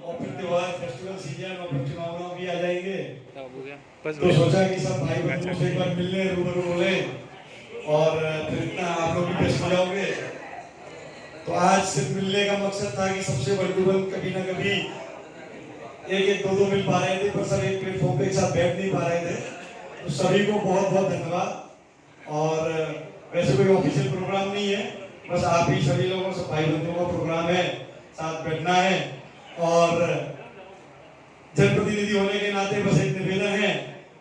और फिर त्योहार फेस्टिवल सीजन और फिर चुनाव भी आ जाएंगे। तो सोचा कि सब भाई बंधुओं से एक बार मिलने रूबरू बोले और फिर इतना आप लोग भी व्यस्त हो जाओगे। तो आज सिर्फ मिलने का मकसद था कि सबसे वल्डुबल कभी ना कभी एक एक दो मिल पा रहे थे, पर सब एक प्लेटफॉर्म पे एक साथ बैठ नहीं पा रहे थे। तो सभी को बहुत बहुत धन्यवाद। और वैसे कोई ऑफिशियल प्रोग्राम नहीं है, बस आप ही सभी लोगों से भाई बंधुओं का प्रोग्राम है, साथ बैठना है। और जनप्रतिनिधि होने के नाते बस एक निवेदन है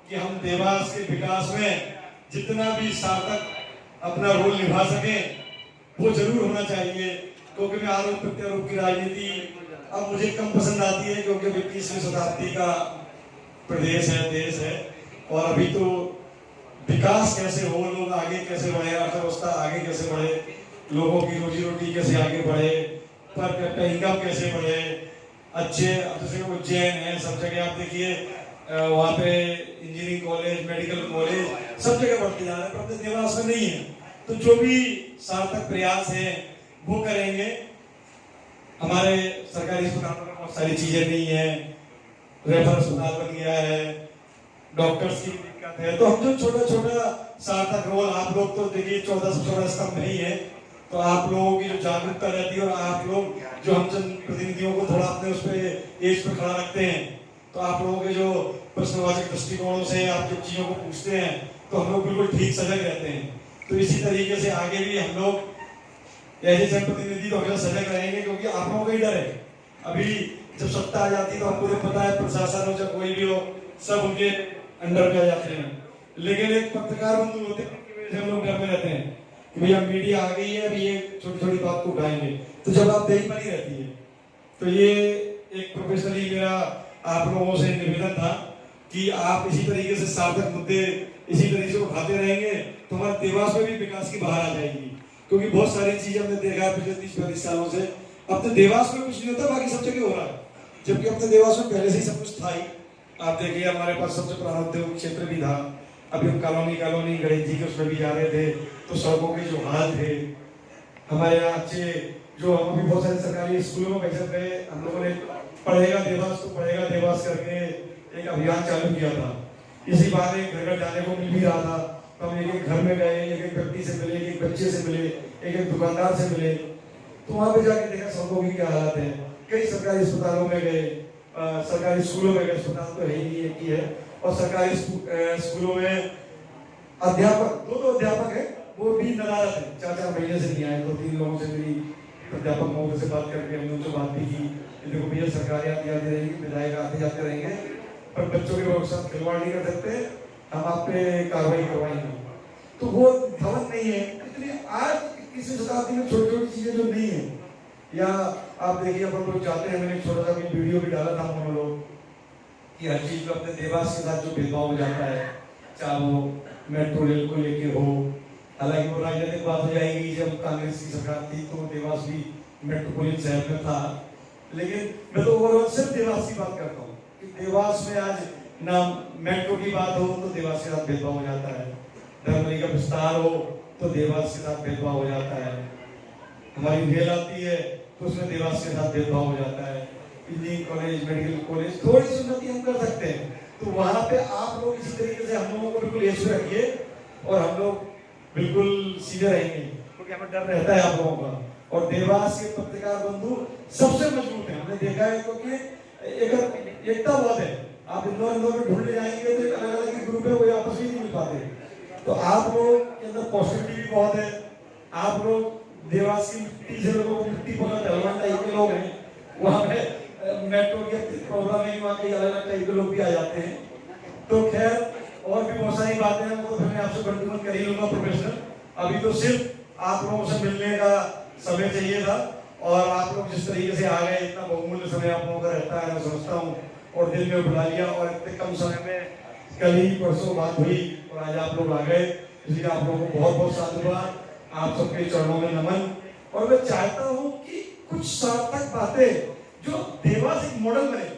कि हम देवास के विकास में जितना भी सार्थक अपना रोल निभा सके वो जरूर होना चाहिए। क्योंकि मैं आरोप प्रत्यारोप की राजनीति अब मुझे कम पसंद आती है, क्योंकि 21वीं शताब्दी का प्रदेश है, देश है। और अभी तो विकास कैसे हो, लोग आगे कैसे बढ़े, अर्थव्यवस्था आगे कैसे बढ़े, लोगों की रोजी रोटी कैसे आगे बढ़े, पर कैपिटा इनकम कैसे बढ़े, अच्छे जैसे उज्जैन है, सब जगह आप देखिए वहाँ पे इंजीनियरिंग कॉलेज, मेडिकल कॉलेज सब जगह बढ़ते जा रहे हैं, पर अपने देवास में नहीं है। तो जो भी सार्थक प्रयास है वो करेंगे। हमारे सरकारी अस्पतालों में बहुत सारी चीजें नहीं है, रेफर अस्पताल बन गया है, डॉक्टर्स की दिक्कत है। तो हम जो छोटा छोटा सार्थक रोल, आप लोग तो देखिए 14 से 16 स्तंभ नहीं है, तो आप लोगों की जो जागरूकता रहती है और आप लोग जो हम जन प्रतिनिधियों को थोड़ा अपने उस पर एज पे खड़ा रखते हैं, तो आप लोगों के जो प्रश्नवाचक दृष्टिकोणों से आप जब चीजों को पूछते हैं तो हम लोग बिल्कुल ठीक सजग रहते हैं। तो इसी तरीके से आगे भी हम लोग ऐसे जनप्रतिनिधि तो हमेशा सजग रहेंगे, क्योंकि आप लोगों का ही डर है। अभी जब सत्ता आ जाती तो हमको तो पता है प्रशासन हो चाहे कोई भी हो, सब उनके अंडर में आ जाते हैं। लेकिन एक पत्रकार बंधु होते हैं, उनकी वजह से हम लोग डर में रहते हैं कि भैया मीडिया आ गई है, अभी ये छोटी छोटी बात को उठाएंगे, तो जब आप देख बनी रहती है। तो ये एक प्रोफेशनली मेरा आप लोगों से निवेदन था कि आप इसी तरीके से सार्थक मुद्दे इसी तरीके से उठाते रहेंगे तो हमारे देवास में भी विकास की बहार आ जाएगी। क्योंकि बहुत सारी चीजें हमने देखा है पिछले 30-35 सालों से, अपने देवास में कुछ नहीं होता, बाकी सब जगह हो रहा है, जबकि अपने देवास में पहले से ही सब कुछ था ही। आप देखिए हमारे पास सबसे पुराना उद्योग क्षेत्र भी था। अभी हम कॉलोनी गणेश जी के उसमें भी जा रहे थे, तो सड़कों के जो हाल थे हमारे यहाँ अच्छे, जो हम अभी बहुत सारे सरकारी स्कूलों में पैसे थे, हम लोगों ने पढ़ेगा देवास तो पढ़ेगा देवास करके एक अभियान चालू किया था। इसी बात एक घर घर जाने को मिल भी रहा था, तो हम एक एक घर में गए, एक एक व्यक्ति से मिले, एक एक बच्चे से मिले, एक एक दुकानदार से मिले। तो वहाँ पे जाके देखा सड़कों की क्या हालत है। कई सरकारी अस्पतालों में गए, सरकारी स्कूलों में गए, अस्पताल तो है ही एक ही है, और सरकारी स्कूलों में अध्यापक दो अध्यापक है, वो भी नदारत है, 4-4 महीने से नहीं आए। 2-3 लोगों से मेरी अध्यापक महोदय से बात करके हमने उनसे बात भी की, देखो भैया सरकारी आती रहेंगी, विधायक आते जाते रहेंगे, पर बच्चों के साथ खिलवाड़ नहीं कर सकते, हम आप पे कार्रवाई करवाएंगे। तो वो भवन नहीं है। इसलिए आज 21वीं शताब्दी में छोटी छोटी चीजें जो नहीं है, या आप देखिए अपन लोग जाते हैं, मैंने छोटा सा वीडियो भी डाला था हम लोग कि हर चीज में अपने देवास के साथ जो भेदभाव हो जाता है, चाहे वो मेट्रो रेल को लेके हो, हालांकि वो राजनीतिक बात हो जाएगी, जब कांग्रेस की सरकार थी तो देवास भी मेट्रोपोलिटन शहर में था। लेकिन मैं तो ओवरऑल सिर्फ देवास की बात करता हूँ कि देवास में आज ना मेट्रो की बात हो तो देवास के साथ भेदभाव हो जाता है, धर्मनी का विस्तार हो तो देवास के साथ भेदभाव हो जाता है, हमारी रेल आती है तो उसमें देवास के साथ भेदभाव हो जाता है, इंजीनियरिंग कॉलेज, मेडिकल कॉलेज, थोड़ी सी उन्नति हम कर सकते हैं। तो वहां पे आप लोग इसी तरीके से हम लोगों को बिल्कुल एज रखिए और हम लोग बिल्कुल सीधे रहेंगे, क्योंकि हमें डर रहता है आप लोगों का। और देवास के पत्रकार बंधु सबसे मजबूत है, हमने देखा है, क्योंकि एकता बहुत है। आप इंदौर में ढूंढने जाएंगे तो अलग अलग ग्रुप है, वो आपस में नहीं मिल पाते। तो आप लोग के अंदर पॉजिटिविटी भी बहुत है। आप लोग देवास की मिट्टी से लोगों को मिट्टी पकड़ ढलवान टाइप के लोग हैं, वहाँ पे मेट्रो के प्रोग्राम में वहाँ के अलग अलग टाइप के लोग भी आ जाते हैं। तो खैर और भी बहुत सारी बातें हैं, वो तो मैं आपसे कंटिन्यू कर ही लूंगा प्रोफेसर। अभी तो सिर्फ आप लोगों से मिलने का समय चाहिए था, और आप लोग जिस तरीके से आ गए, इतना बहुमूल्य समय आप लोगों का रहता है, मैं समझता हूँ, और दिल में बुला लिया, और इतने कम समय में कल ही परसों बात हुई और आज आप लोग आ गए, इसलिए आप लोगों को बहुत बहुत साधुवाद, आप सबके चरणों में नमन। और मैं चाहता हूँ कि कुछ सार्थक बातें जो देवास एक मॉडल बने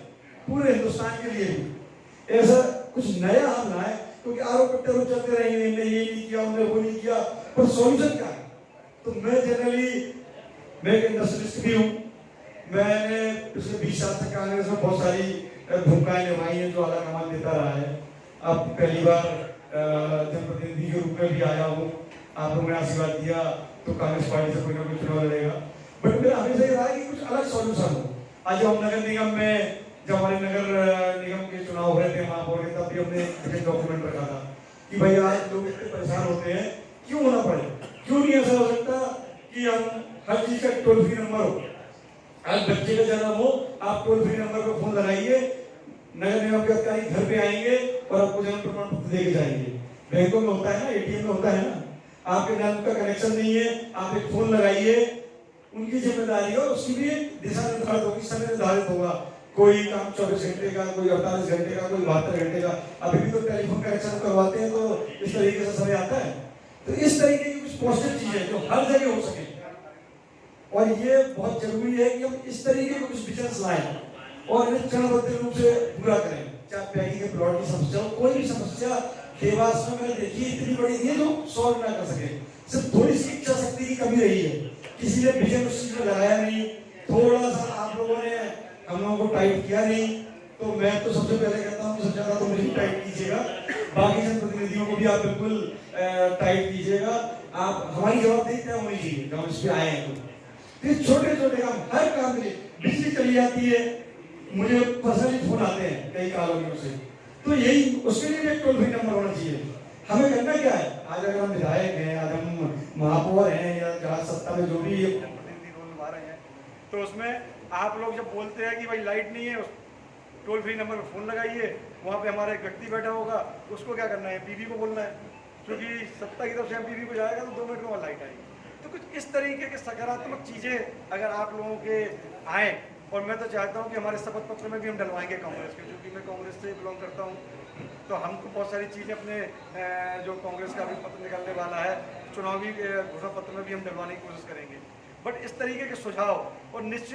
पूरे हिंदुस्तान के लिए भी, ऐसा कुछ नया हम लाए, क्योंकि आरोप प्रत्यारोप चलते रहेंगे, इन्होंने ये नहीं किया, उन्होंने वो नहीं किया, पर सॉल्यूशन क्या है। तो मैं जनरली मैं एक इंडस्ट्रियलिस्ट भी हूँ, मैंने पिछले 20 साल तक कांग्रेस में बहुत सारी भूमिकाएं निभाई हैं, जो आला कमान देता रहा है। अब पहली बार जनप्रतिनिधि के रूप में भी आया हूँ, आप लोगों ने आशीर्वाद दिया तो कांग्रेस पार्टी से कोई ना कोई चुनाव लड़ेगा। बट मेरा हमेशा ये रहा कि कुछ अलग सॉल्यूशन हो। आज हम नगर निगम में, जब हमारे नगर निगम के चुनाव हो रहे थे वहाँ हो रहे, तब भी हमने एक डॉक्यूमेंट रखा था कि भाई आज लोग इतने परेशान होते हैं, क्यों होना पड़े, क्यों नहीं ऐसा हो सकता कि हम हर चीज का टोल फ्री नंबर हो। आज बच्चे का जन्म हो, आप टोल फ्री नंबर पर फोन लगाइए, नगर निगम के अधिकारी घर पे आएंगे और आपको जन्म प्रमाण पत्र देके जाएंगे। बैंकों में होता है ना, एटीएम में होता है ना, आपके नाम का कनेक्शन नहीं है, आप एक फोन लगाइए, उनकी जिम्मेदारी है, उसकी भी दिशा निर्धारित होगी, समय निर्धारित होगा। कोई काम 24 घंटे का, कोई 48 घंटे का, कोई 72 घंटे का। अभी भी तो टेलीफोन कनेक्शन करवाते हैं तो इस तरीके से समय आता है। तो इस तरीके की कुछ पॉजिटिव चीज है जो हर जगह हो सके, और ये बहुत जरूरी है कि हम इस तरीके के कुछ विजन्स लाएं और इन्हें चरणबद्ध रूप से पूरा करें। चाहे पैकी के प्लॉट की समस्या हो, कोई भी समस्या देवास में मैंने देखी इतनी बड़ी थी जो सॉल्व ना कर सके, सिर्फ थोड़ी सी इच्छा शक्ति की कमी रही है, किसी ने विजन उस चीज में लगाया नहीं, थोड़ा सा आप लोगों ने हम लोगों को टाइट किया नहीं। तो मैं तो सबसे पहले कहता हूँ सबसे ज्यादा तो मुझे टाइट कीजिएगा, बाकी जनप्रतिनिधियों को भी आप बिल्कुल टाइट कीजिएगा। आप हमारी जवाबदेही क्या होनी चाहिए जब हम इस पे आए हैं तो छोटे छोटे काम, हर काम में बिजली चली जाती है, मुझे पर्सनली फोन आते हैं कई कॉलोनियों से, तो यही उसके लिए एक टोल फ्री नंबर होना चाहिए। हमें करना क्या है, आज अगर हम विधायक हैं, आज हम महापौर हैं या जहाँ सत्ता में जो भी जनप्रतिनिधि रोल निभा रहे हैं, तो उसमें आप लोग जब बोलते हैं कि भाई लाइट नहीं है, टोल फ्री नंबर पर फोन लगाइए, वहाँ पे हमारा एक व्यक्ति बैठा होगा, उसको क्या करना है, पीबी को बोलना है, क्योंकि सत्ता की तरफ से हम पीबी को जाएगा तो 2 मिनट में लाइट आएगी। तो कुछ इस तरीके के सकारात्मक चीज़ें अगर आप लोगों के आए, और मैं तो चाहता हूँ कि हमारे शपथ पत्र में भी हम डलवाएंगे कांग्रेस के, क्योंकि मैं कांग्रेस से बिलोंग करता हूँ, तो हमको बहुत सारी चीज़ें अपने जो कांग्रेस का भी पत्र निकलने वाला है, चुनावी घोषणा पत्र में भी हम डलवाने की कोशिश करेंगे। बट इस तरीके के सुझाव, और निश्चित